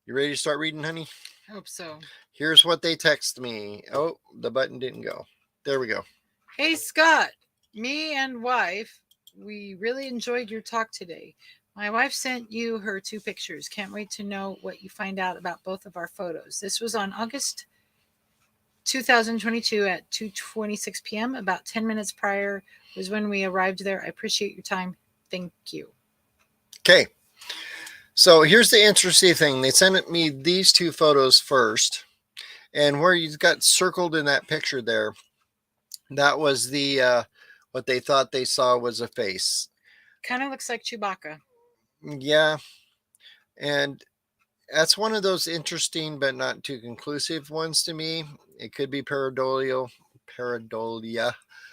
You ready to start reading, honey? I hope so. Here's what they text me. Oh, the button didn't go. There we go. Hey, Scott, me and wife, we really enjoyed your talk today. My wife sent you her 2 pictures. Can't wait to know what you find out about both of our photos. This was on August 2022 at 2:26 p.m. About 10 minutes prior was when we arrived there. I appreciate your time. Thank you. Okay. So here's the interesting thing. They sent me these 2 photos first. And where you got circled in that picture there, that was the what they thought they saw was a face. Kind of looks like Chewbacca. Yeah. And that's one of those interesting but not too conclusive ones to me. It could be pareidolia.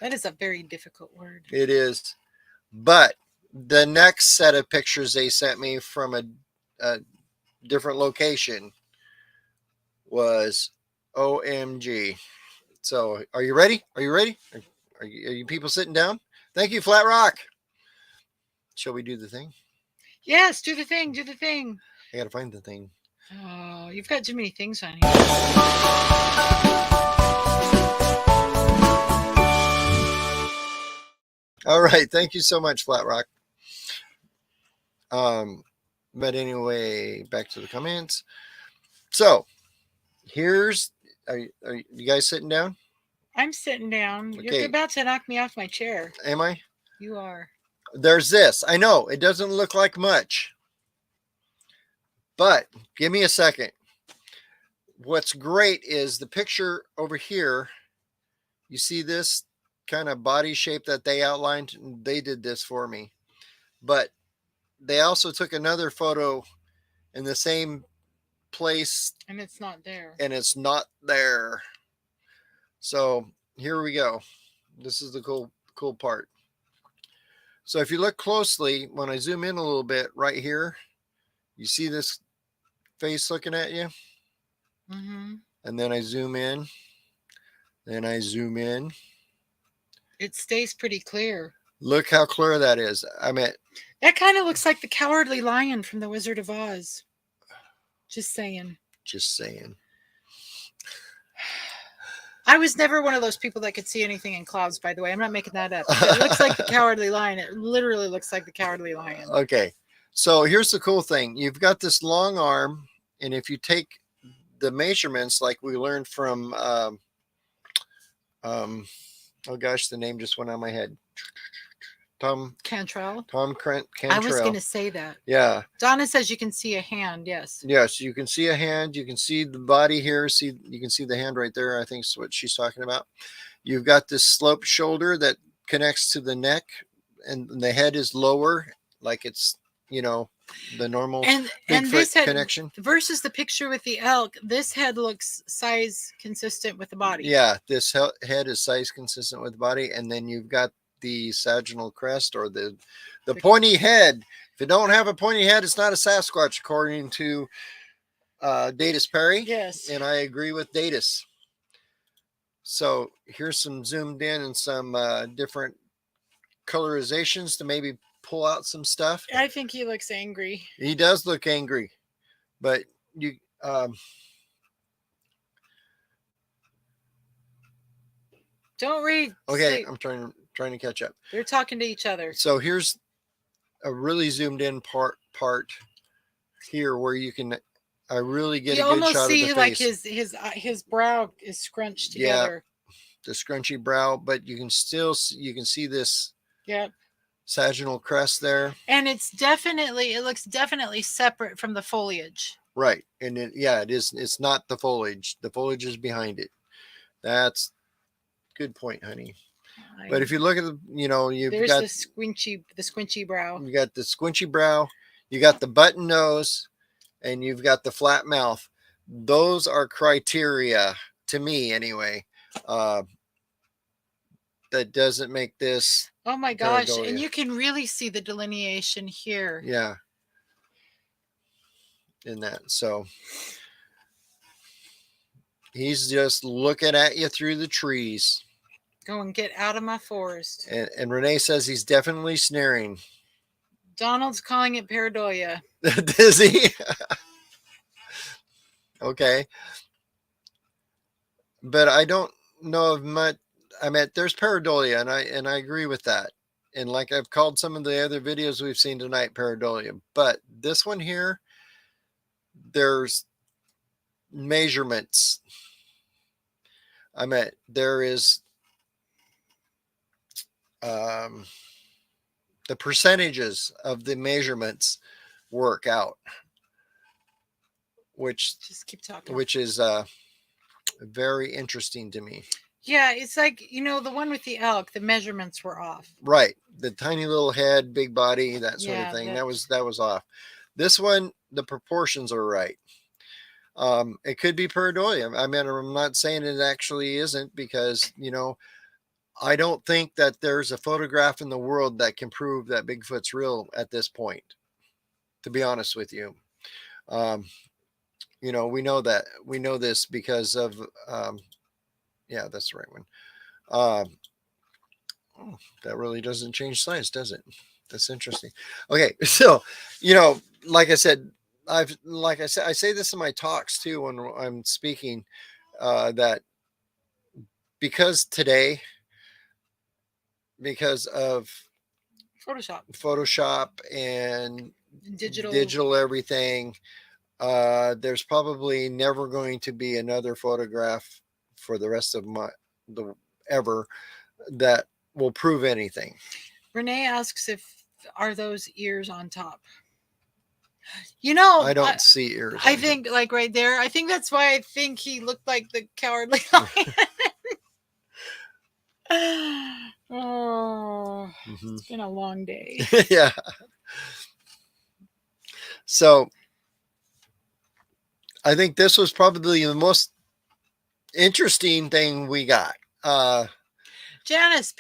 That is a very difficult word. It is. But the next set of pictures they sent me from a different location was OMG. So are you ready? Are you ready? Are you people sitting down? Thank you, Flat Rock. Shall we do the thing? Yes, do the thing. Do the thing. I got to find the thing. Oh, you've got too many things on here. All right. Thank you so much, Flat Rock. But anyway, back to the comments. So here's, are you guys sitting down? I'm sitting down. Okay. You're about to knock me off my chair. Am I? You are. There's this. I know it doesn't look like much, but give me a second. What's great is the picture over here. You see this kind of body shape that they outlined? They did this for me. But they also took another photo in the same place. And it's not there. And it's not there. So here we go. This is the cool part. So if you look closely, when I zoom in a little bit right here, you see this face looking at you? Mm-hmm. And then I zoom in. Then I zoom in. It stays pretty clear. Look how clear that is. I mean, that kind of looks like the Cowardly Lion from The Wizard of Oz. Just saying. Just saying. I was never one of those people that could see anything in clouds, by the way. I'm not making that up. It looks like the Cowardly Lion. It literally looks like the Cowardly Lion. Okay. So here's the cool thing. You've got this long arm, and if you take the measurements like we learned from oh gosh, the name just went out of my head. Tom Cantrell. I was going to say that. Yeah. Donna says you can see a hand. Yes. Yes, you can see a hand. You can see the body here. You can see the hand right there. I think is what she's talking about. You've got this sloped shoulder that connects to the neck, and the head is lower, like it's, you know, the normal and Bigfoot this head, connection. Versus the picture with the elk, this head looks size consistent with the body. Yeah, this head is size consistent with the body, and then you've got the sagittal crest, or the pointy head. If you don't have a pointy head, it's not a Sasquatch, according to Datus Perry. Yes. And I agree with Datus. So here's some zoomed in and some different colorizations to maybe pull out some stuff. I think he looks angry. He does look angry, but you Don't read. Okay, Sleep. I'm trying to catch up. They're talking to each other. So here's a really zoomed in part here where you can I really get You a good almost shot of the see like face. his brow is scrunched Yeah, together. the scrunchy brow, but you can still you can see this Yep. sagittal crest there. And it looks definitely separate from the foliage. Right. And yeah, it is. It's not the foliage. The foliage is behind it. That's good point, honey. But if you look at the, you've There's got the squinchy brow. you got the squinchy brow, you got the button nose, and you've got the flat mouth. Those are criteria to me, anyway. Uh, that doesn't make this Oh my gosh! pareidolia. And you can really see the delineation here. Yeah. In that, so he's just looking at you through the trees. Go and get out of my forest. And Renee says he's definitely snaring. Donald's calling it pareidolia. Does he? Okay. But I don't know of much. I mean, there's pareidolia, and I agree with that. And like I've called some of the other videos we've seen tonight pareidolia, but this one here, there's measurements. I mean, there is the percentages of the measurements work out, which Just keep talking. which is very interesting to me. Yeah, it's like, the one with the elk, the measurements were off. Right, the tiny little head, big body, that sort of thing. That was off. This one, the proportions are right. It could be pareidolia. I mean, I'm not saying it actually isn't, because I don't think that there's a photograph in the world that can prove that Bigfoot's real at this point, to be honest with you. We know this because of yeah, that's the right one. That really doesn't change size, does it? That's interesting. Okay, so like I said, I say this in my talks too when I'm speaking, that because of Photoshop and digital everything, there's probably never going to be another photograph for the rest of ever that will prove anything. Renee asks are those ears on top? I don't see ears. I think like right there. I think that's why I think he looked like the Cowardly Lion. Oh, It's been a long day. Yeah. So I think this was probably the most interesting thing we got. Janice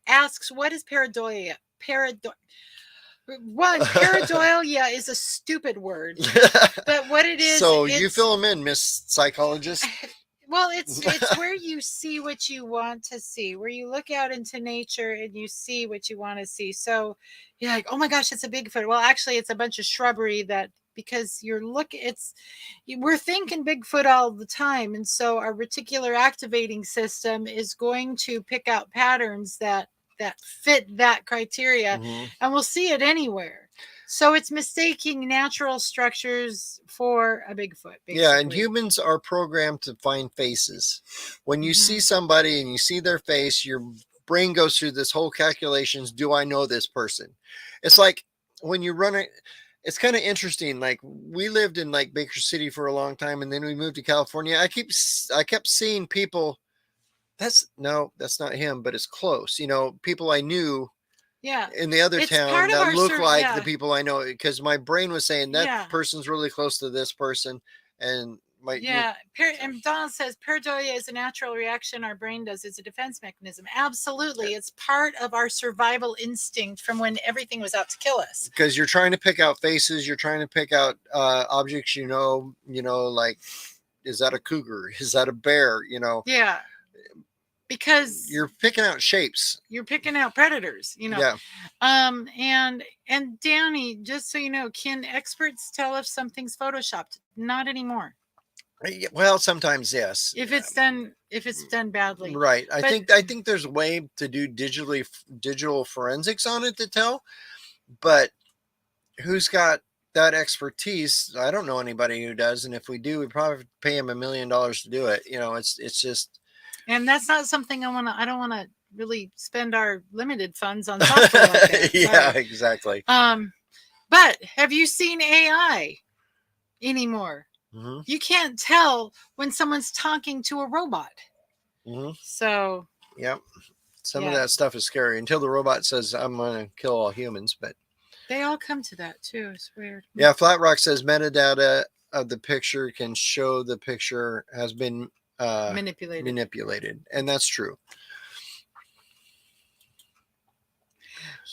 asks, what is pareidolia? Pareidolia is a stupid word, but what it is. So you fill them in, Miss Psychologist. Well, it's where you see what you want to see, where you look out into nature and you see what you want to see. So you're like, oh my gosh, it's a Bigfoot. Well, actually, it's a bunch of shrubbery because we're thinking Bigfoot all the time. And so our reticular activating system is going to pick out patterns that fit that criteria, and we'll see it anywhere. So it's mistaking natural structures for a Bigfoot, basically. Yeah, and humans are programmed to find faces. When you see somebody and you see their face, your brain goes through this whole calculations. Do I know this person? It's like when you run it. It's kind of interesting. Like, we lived in like Baker City for a long time, and then we moved to California. I kept seeing people. That's not him, but it's close. People I knew. Yeah. In the other town that look like the people I know, because my brain was saying that person's really close to this person, and and Donald says pareidolia is a natural reaction our brain does. It's a defense mechanism. Absolutely, it's part of our survival instinct from when everything was out to kill us. Because you're trying to pick out faces, you're trying to pick out objects. Like, is that a cougar? Is that a bear? Yeah. Because you're picking out shapes, you're picking out predators, Yeah. And Danny, just so you know, can experts tell if something's photoshopped? Not anymore. Well, sometimes yes. if it's done badly. Right. I But think there's a way to do digital forensics on it to tell, but who's got that expertise? I don't know anybody who does, and if we do, we probably have to pay him $1 million to do it. It's just. and that's not something I don't want to really spend our limited funds on software like that. Yeah, Sorry. exactly. But have you seen AI anymore? Mm-hmm. You can't tell when someone's talking to a robot. Mm-hmm. So, yep. Some of that stuff is scary until the robot says, I'm going to kill all humans. But they all come to that too. It's weird. Yeah, Flat Rock says metadata of the picture can show the picture has been manipulated. And that's true.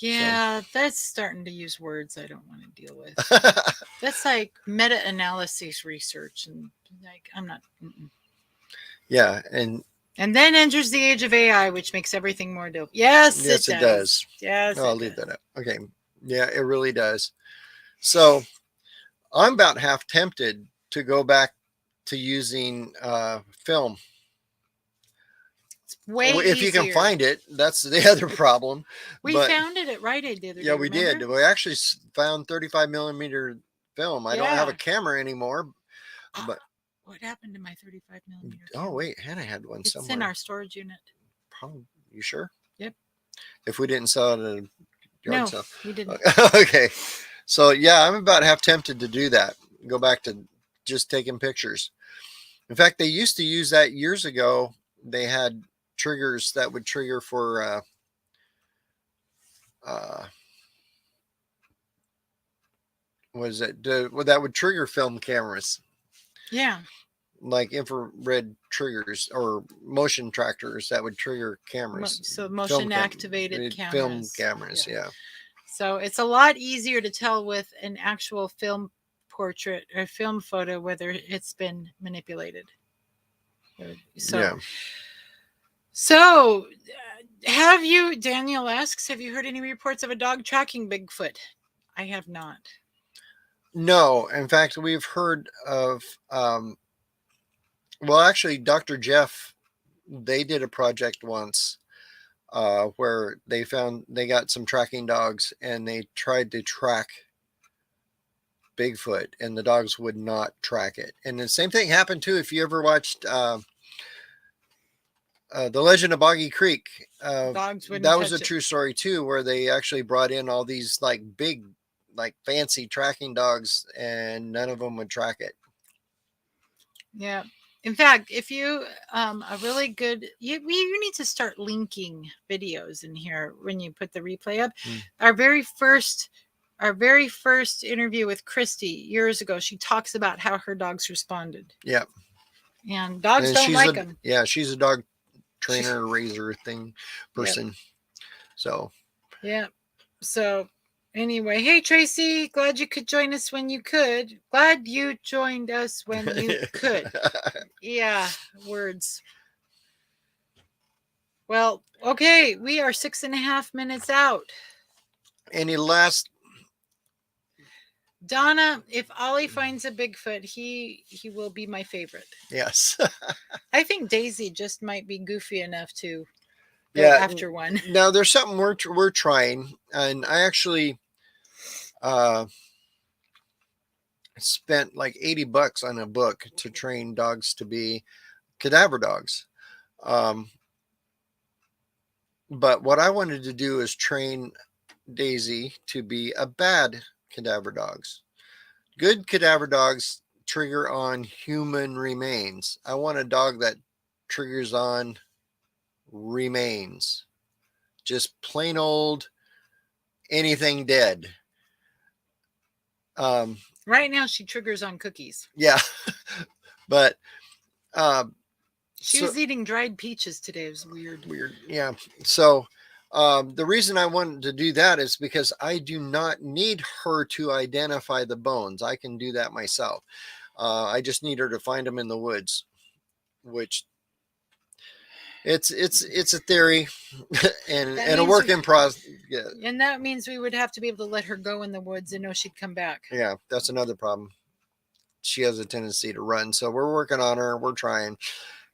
Yeah, that's starting to use words I don't want to deal with. That's like meta-analysis research, and like I'm not. Yeah, and then enters the age of AI, which makes everything more dope. Yes, it does. Yes, I'll leave that up. Okay, yeah, it really does. So I'm about half tempted to go back to using film. Way if easier. You can find it, that's the other problem. We found it at Rite Aid the other day. Yeah, we remember? did. We actually found 35 millimeter film. I don't have a camera anymore, but what happened to my 35 millimeter? Oh wait, Hannah had one somewhere. It's in our storage unit. Probably. You sure? Yep. If we didn't sell it at a yard sale. We didn't. Okay. So yeah, I'm about half tempted to do that. Go back to just taking pictures. In fact, they used to use that years ago. They had triggers that would trigger for was it that would trigger film cameras. Yeah. Like infrared triggers or motion tractors that would trigger cameras. So motion activated cameras. Film cameras, yeah. So it's a lot easier to tell with an actual film portrait or film photo whether it's been manipulated. So, yeah. So have you, Daniel asks, have you heard any reports of a dog tracking Bigfoot? I have not. No, in fact, we've heard of, well, actually, Dr. Jeff, they did a project once where they got some tracking dogs and they tried to track Bigfoot and the dogs would not track it. And the same thing happened too. If you ever watched The Legend of Boggy Creek, that was a true story too, where they actually brought in all these like big, like fancy tracking dogs and none of them would track it. Yeah. In fact, if you a really good, you need to start linking videos in here when you put the replay up. Our very first interview with Christy years ago, she talks about how her dogs responded. Yeah. And dogs don't like them. Yeah, she's a dog trainer, raiser person. Yep. So. Yeah. So anyway, hey Tracy, glad you could join us when you could. Glad you joined us when you could. Yeah, words. Well, okay, we are 6.5 minutes out. Any last? Donna, if Ollie finds a Bigfoot, he will be my favorite. Yes. I think Daisy just might be goofy enough to go after one. Now there's something we're trying, and I actually spent like $80 on a book to train dogs to be cadaver dogs. But what I wanted to do is train Daisy to be a bad cadaver dogs. Good cadaver dogs trigger on human remains. I want a dog that triggers on remains. Just plain old anything dead. Right now she triggers on cookies. Yeah. But she was eating dried peaches today. It was weird. Yeah. So the reason I wanted to do that is because I do not need her to identify the bones. I can do that myself. I just need her to find them in the woods, which it's a theory and a work in process. Yeah. And that means we would have to be able to let her go in the woods and know she'd come back. Yeah, that's another problem. she has a tendency to run. So we're working on her. We're trying.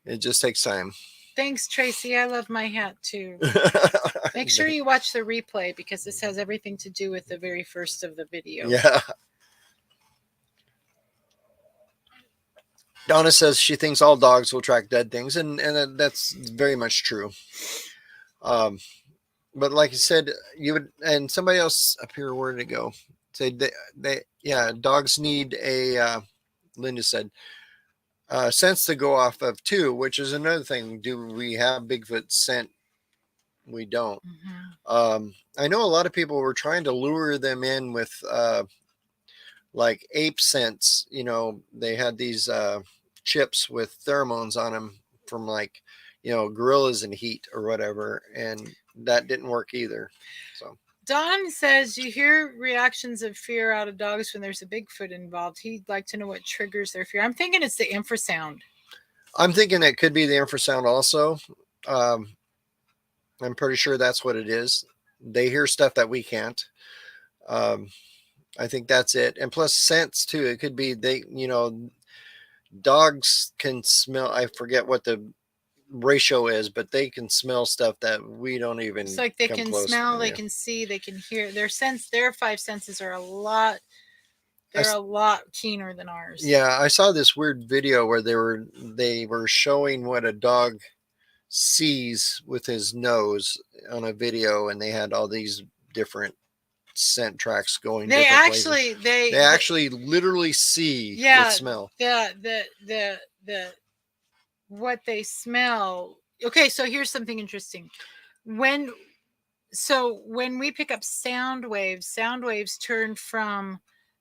It just takes time. Thanks, Tracy. I love my hat too. Make sure you watch the replay because this has everything to do with the very first of the video. Yeah. Donna says she thinks all dogs will track dead things, and that's very much true. But like you said, you would, and somebody else up here, where did it go? Say yeah, dogs need a, Linda said, sense to go off of too, which is another thing. Do we have Bigfoot scent? We don't. I know a lot of people were trying to lure them in with, like ape scents. You know, they had these, chips with pheromones on them from, like, you know, gorillas in heat or whatever, and that didn't work either. So Don says you hear reactions of fear out of dogs when there's a Bigfoot involved. He'd like to know what triggers their fear. I'm thinking it's the infrasound. I'm thinking it could be the infrasound also. I'm pretty sure that's what it is. They hear stuff that we can't. I think that's it. And plus scents too. It could be they, you know, dogs can smell. I forget what the ratio is, but they can smell stuff that we don't even. It's like they can smell, they can see, they can hear. Their five senses are a lot. They're a lot keener than ours. Yeah, I saw this weird video where they were showing what a dog sees with his nose on a video, and they had all these different scent tracks going. They actually places. They actually literally see with smell. The what they smell. Okay, so here's something interesting. When we pick up sound waves turn from,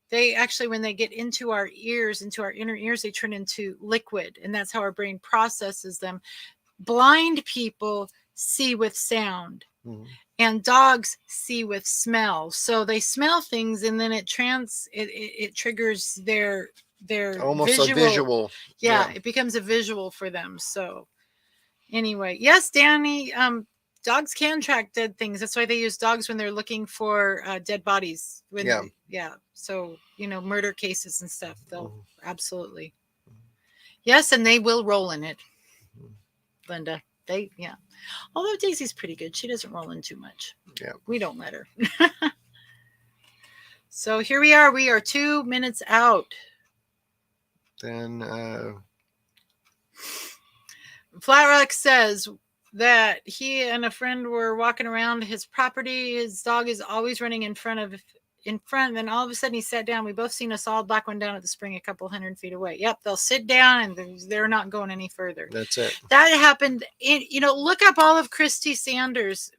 they actually, when they get into our ears, into our inner ears, they turn into liquid, and that's how our brain processes them. Blind people see with sound, and dogs see with smell. So they smell things, and then it triggers their almost a visual. Yeah, it becomes a visual for them. So anyway, yes, Danny, dogs can track dead things. That's why they use dogs when they're looking for dead bodies. So, you know, murder cases and stuff. They'll absolutely. Yes, and they will roll in it. Linda, although Daisy's pretty good, she doesn't roll in too much. Yeah, we don't let her. So here we are 2 minutes out. Then Flat Rock says that he and a friend were walking around his property. His dog is always running in front, and then all of a sudden he sat down. We both seen a solid black one down at the spring a couple 100 feet away. Yep, they'll sit down and they're not going any further. That's it. That happened look up all of Christy Sanders'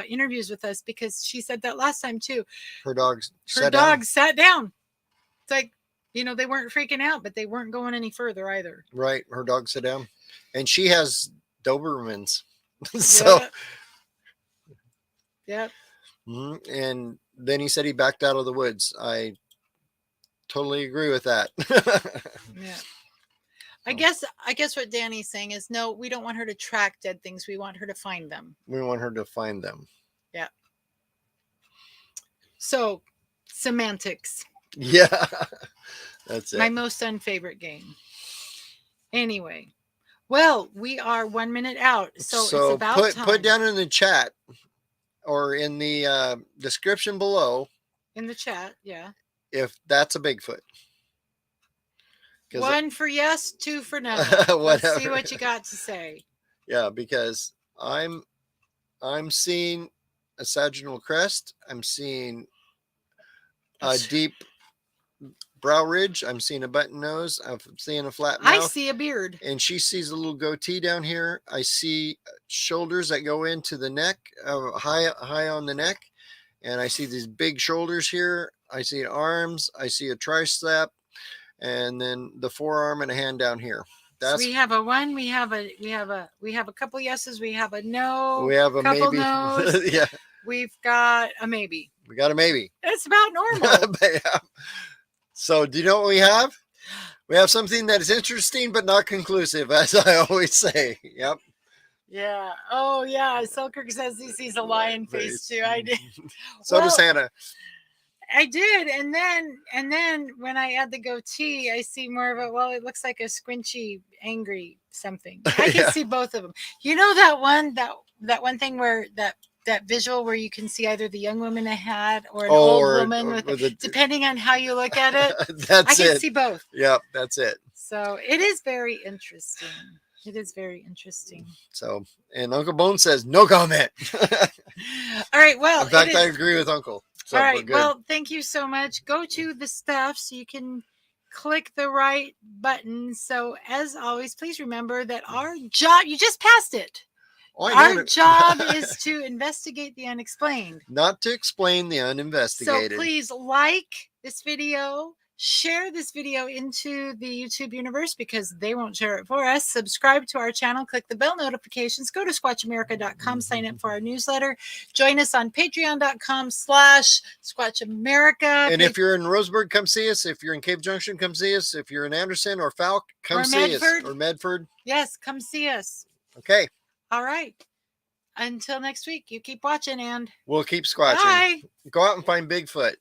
interviews with us, because she said that last time too. Her dog sat down. It's like, they weren't freaking out, but they weren't going any further either. Right. Her dog sat down, and she has Dobermans. So yep. And then he said he backed out of the woods. I totally agree with that. Yeah. I guess what Danny's saying is, no, we don't want her to track dead things. We want her to find them. We want her to find them. Yeah. So, semantics. Yeah. That's it. My most unfavorite game. Anyway. Well, we are 1 minute out. So it's about time. Put down in the chat or in the description below. In the chat, yeah. If that's a Bigfoot. 1 for yes, 2 for no. Let's see what you got to say. Yeah, because I'm seeing a sagittal crest. I'm seeing a deep brow ridge. I'm seeing a button nose. I'm seeing a flat mouth. I see a beard. And she sees a little goatee down here. I see shoulders that go into the neck, high on the neck. And I see these big shoulders here. I see arms. I see a tricep, and then the forearm and a hand down here. So we have a 1. We have a couple yeses. We have a no. We have a couple maybe. No's. Yeah. We've got a maybe. We got a maybe. It's about normal. Yeah. So do you know what we have? We have something that is interesting but not conclusive, as I always say. Yep. Yeah. Oh, yeah. Selkirk says he sees a lion face too. I did. So does Hannah. I did, and then when I add the goatee, I see more of it. Well, it looks like a squinchy, angry something. I can Yeah. see both of them. You know that one thing where that visual where you can see either the young woman ahead or an old woman with depending on how you look at it. That's I can it. see both. Yep, that's it. So it is very interesting. It is very interesting. So, and Uncle Bone says no comment. All right. Well, in fact, I agree with Uncle. So, all right. Well, thank you so much. Go to the stuff so you can click the right button. So, as always, please remember that our job, you just passed it. Our job is to investigate the unexplained, not to explain the uninvestigated. So, please like this video. Share this video into the YouTube universe because they won't share it for us. Subscribe to our channel, click the bell notifications, go to squatchamerica.com, sign up for our newsletter, join us on patreon.com/squatchamerica. And if you're in Roseburg, come see us. If you're in Cave Junction, come see us. If you're in Anderson or Falk, come see us. Or Medford. Yes, come see us. Okay. All right. Until next week, you keep watching and we'll keep squatching. Bye. Go out and find Bigfoot.